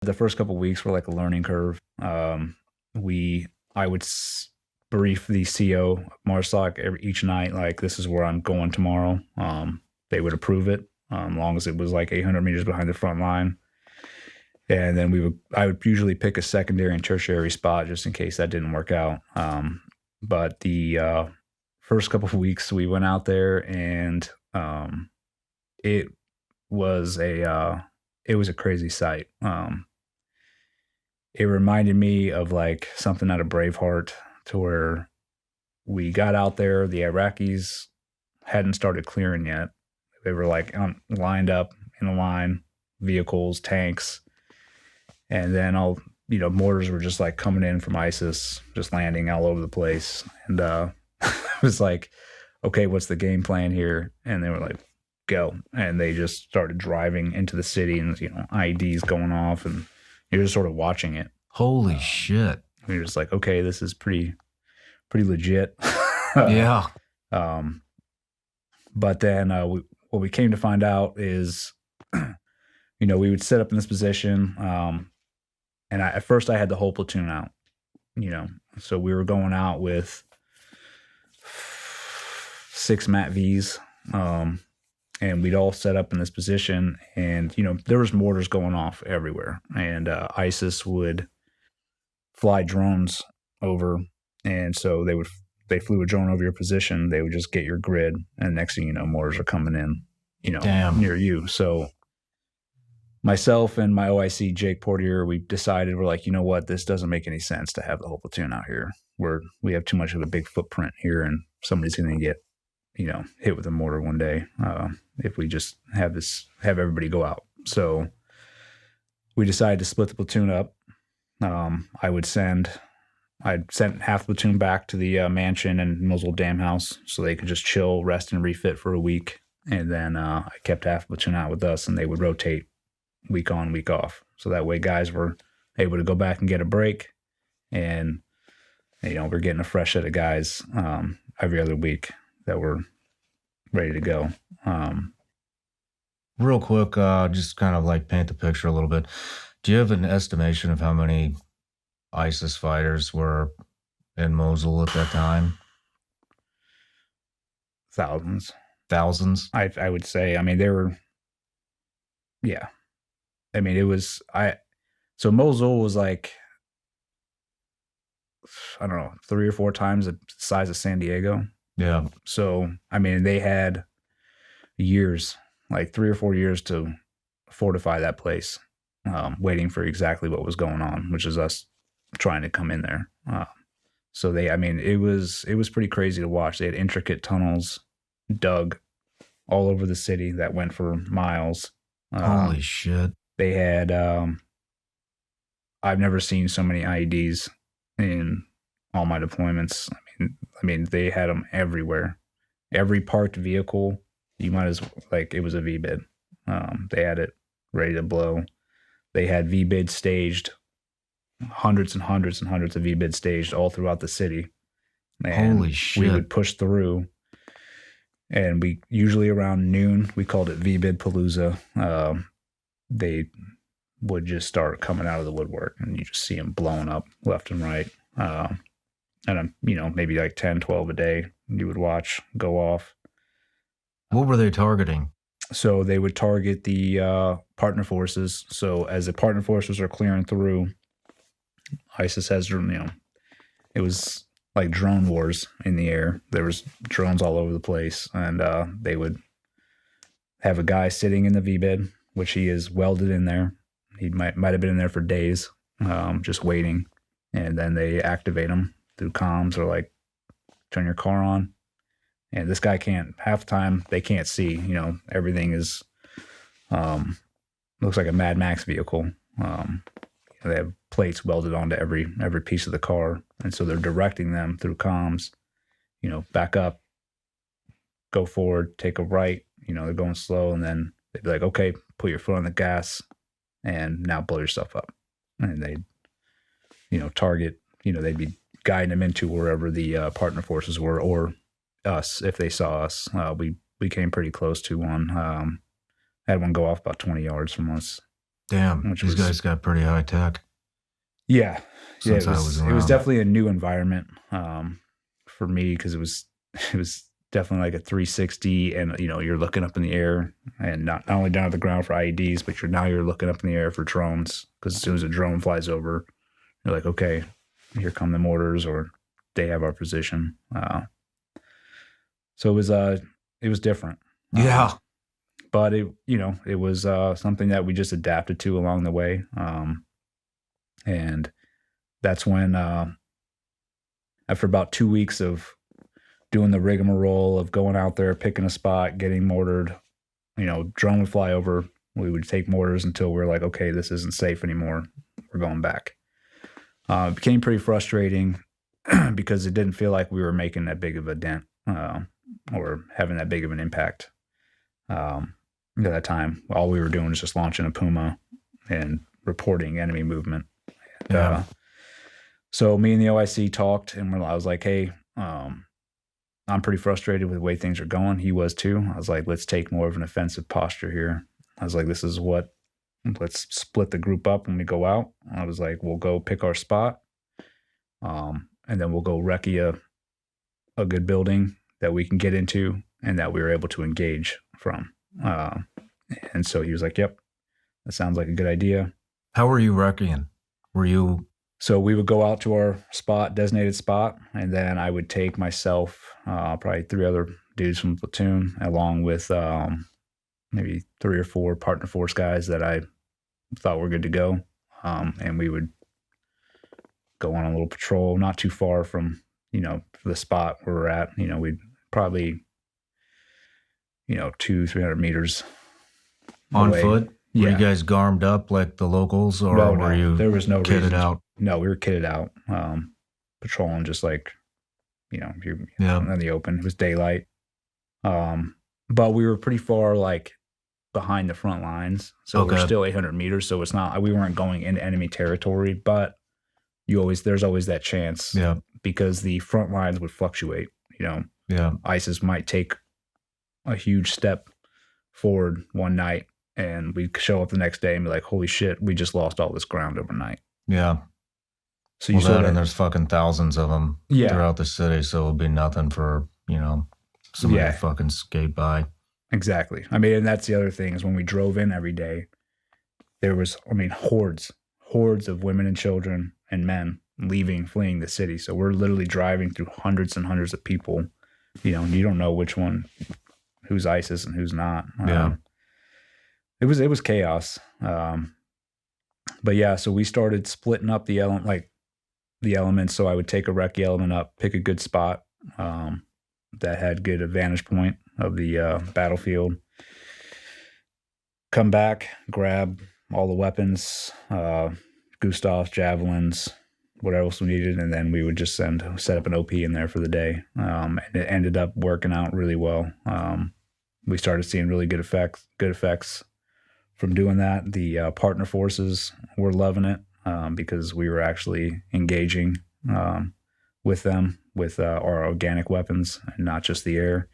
The first couple of weeks were like a learning curve. I would brief the CO of MARSOC each night, like this is where I'm going tomorrow. They would approve it, as long as it was like 800 meters behind the front line. And then I would usually pick a secondary and tertiary spot just in case that didn't work out. But the first couple of weeks we went out there, and it was a crazy sight. It reminded me of like something out of Braveheart, to where we got out there, the Iraqis hadn't started clearing yet. They were like lined up in a line, vehicles, tanks, and then mortars were just like coming in from ISIS, just landing all over the place. And it was like, okay, what's the game plan here? And they were like, go. And they just started driving into the city, and IEDs going off, and you're just sort of watching it. Holy shit. And you're just like, okay, this is pretty legit. Yeah. But then what we came to find out is, we would set up in this position, and at first I had the whole platoon out, so we were going out with 6 MAT-Vs, and we'd all set up in this position, and, there was mortars going off everywhere, and ISIS would fly drones over, and so they flew a drone over your position, they would just get your grid, and next thing you know, mortars are coming in, near you. So myself and my OIC, Jake Portier, we decided, we're like, you know what, this doesn't make any sense to have the whole platoon out here. We have too much of a big footprint here, and somebody's going to get, hit with a mortar one day if we just have everybody go out. So we decided to split the platoon up. I'd sent half the platoon back to the mansion and Mosul Dam House so they could just chill, rest, and refit for a week. And then I kept half the platoon out with us, and they would rotate week on, week off. So that way guys were able to go back and get a break. And, we're getting a fresh set of guys every other week that were ready to go. Real quick, just kind of like paint the picture a little bit. Do you have an estimation of how many ISIS fighters were in Mosul at that time? Thousands. Thousands? I would say. I mean, they were, yeah. I mean, so Mosul was like, I don't know, 3 or 4 times the size of San Diego. Yeah. So, I mean, they had years, like 3 or 4 years to fortify that place, waiting for exactly what was going on, which is us trying to come in there. So it was pretty crazy to watch. They had intricate tunnels dug all over the city that went for miles. Holy shit. They had, I've never seen so many IEDs in all my deployments. I mean, they had them everywhere. Every parked vehicle, you might as well, like, it was a VBID. They had it ready to blow. They had VBID staged, hundreds and hundreds and hundreds of VBID staged all throughout the city. And holy shit. We would push through, and we usually around noon, we called it VBID Palooza. They would just start coming out of the woodwork, and you just see them blowing up left and right. And maybe like 10, 12 a day you would watch go off. What were they targeting? So they would target the partner forces. So as the partner forces are clearing through, ISIS has, it was like drone wars in the air. There was drones all over the place, and they would have a guy sitting in the VBID, which he is welded in there. He might have been in there for days, just waiting. And then they activate him through comms, or like turn your car on. And this guy half the time they can't see, everything is, looks like a Mad Max vehicle. They have plates welded onto every piece of the car. And so they're directing them through comms, back up, go forward, take a right, they're going slow. And then they'd be like, okay, put your foot on the gas and now blow yourself up. And they'd, target, they'd be guiding them into wherever the partner forces were, or us if they saw us. We came pretty close to one. Had one go off about 20 yards from us. Damn, which these was guys got pretty high tech yeah, yeah. since I was It was around. definitely a new environment for me because it was definitely like a 360, and you're looking up in the air and not only down at the ground for IEDs, but you're looking up in the air for drones because as soon as a drone flies over, you're like, okay, here come the mortars, or they have our position. So it was different. Yeah. But it was something that we just adapted to along the way. And that's when after about 2 weeks of doing the rigmarole of going out there, picking a spot, getting mortared, drone would fly over. We would take mortars until we're like, okay, this isn't safe anymore. We're going back. It became pretty frustrating because it didn't feel like we were making that big of a dent or having that big of an impact. At that time, all we were doing was just launching a Puma and reporting enemy movement. And, so me and the OIC talked, and I was like, hey, I'm pretty frustrated with the way things are going. He was too. I was like, let's take more of an offensive posture here. I was like, let's split the group up when we go out. I was like, we'll go pick our spot, and then we'll go recce a good building that we can get into and that we were able to engage from. And so he was like, yep, that sounds like a good idea. How were you wrecking? Were you? So we would go out to our designated spot, and then I would take myself, probably 3 other dudes from the platoon, along with maybe 3 or 4 partner force guys that I thought were good to go. And we would go on a little patrol, not too far from, the spot where we're at. We'd probably, 200-300 meters On away. foot? Yeah. Were you guys garmed up like the locals, or No, were you there was no kitted reason. out? No, we were kitted out, patrolling just like, you're Yeah. in the open. It was daylight. But we were pretty far like behind the front lines. So we're Okay. still 800 meters. So it's not, we weren't going into enemy territory, but there's always that chance Yeah. because the front lines would fluctuate. Yeah. ISIS might take a huge step forward one night and we'd show up the next day and be like, holy shit, we just lost all this ground overnight. Yeah. So you Well, sort that, of, and there's fucking thousands of them Yeah. throughout the city, so it'll be nothing for, somebody Yeah. to fucking skate by. Exactly. I mean, and that's the other thing is when we drove in every day, there was, hordes of women and children and men fleeing the city. So we're literally driving through hundreds and hundreds of people. You don't know who's ISIS and who's not. Yeah. It was chaos. But yeah, so we started splitting up the elements. So I would take a recce element up, pick a good spot that had good vantage point of the battlefield. Come back, grab all the weapons, Gustavs, javelins, whatever else we needed, and then we would just set up an OP in there for the day. And it ended up working out really well. We started seeing really good effects from doing that. The partner forces were loving it because we were actually engaging with them with our organic weapons and not just the air.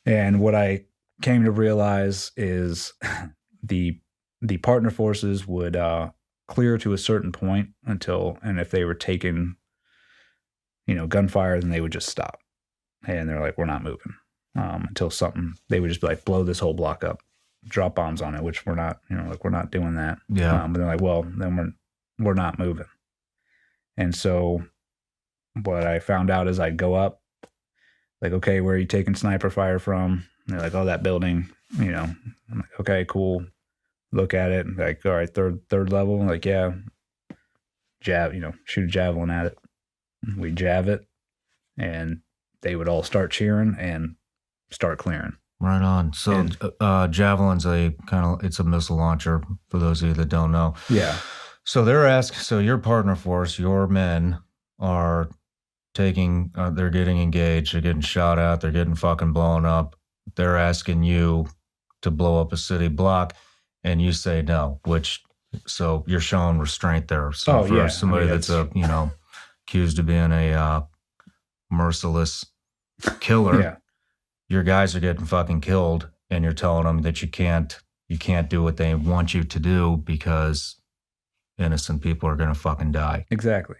And what I came to realize is the partner forces would clear to a certain point and if they were taking, gunfire, then they would just stop. And they're like, we're not moving until they would just be like, blow this whole block up, drop bombs on it, which we're not, we're not doing that. Yeah. But they're like, well, then we're not moving. And so what I found out is I'd go up, like, okay, where are you taking sniper fire from? And they're like, oh, that building, I'm like, okay, cool. Look at it. Like, all right, third level. I'm like, yeah, shoot a javelin at it. We jav it, and they would all start cheering and start clearing. Right on. So javelin's it's a missile launcher for those of you that don't know. Yeah. So your partner force, your men are they're getting engaged, they're getting shot at, they're getting fucking blown up. They're asking you to blow up a city block, and you say no, so you're showing restraint there. So for somebody that's accused of being a merciless killer, Yeah. your guys are getting fucking killed, and you're telling them that you can't you can't do what they want you to do because innocent people are going to fucking die. Exactly.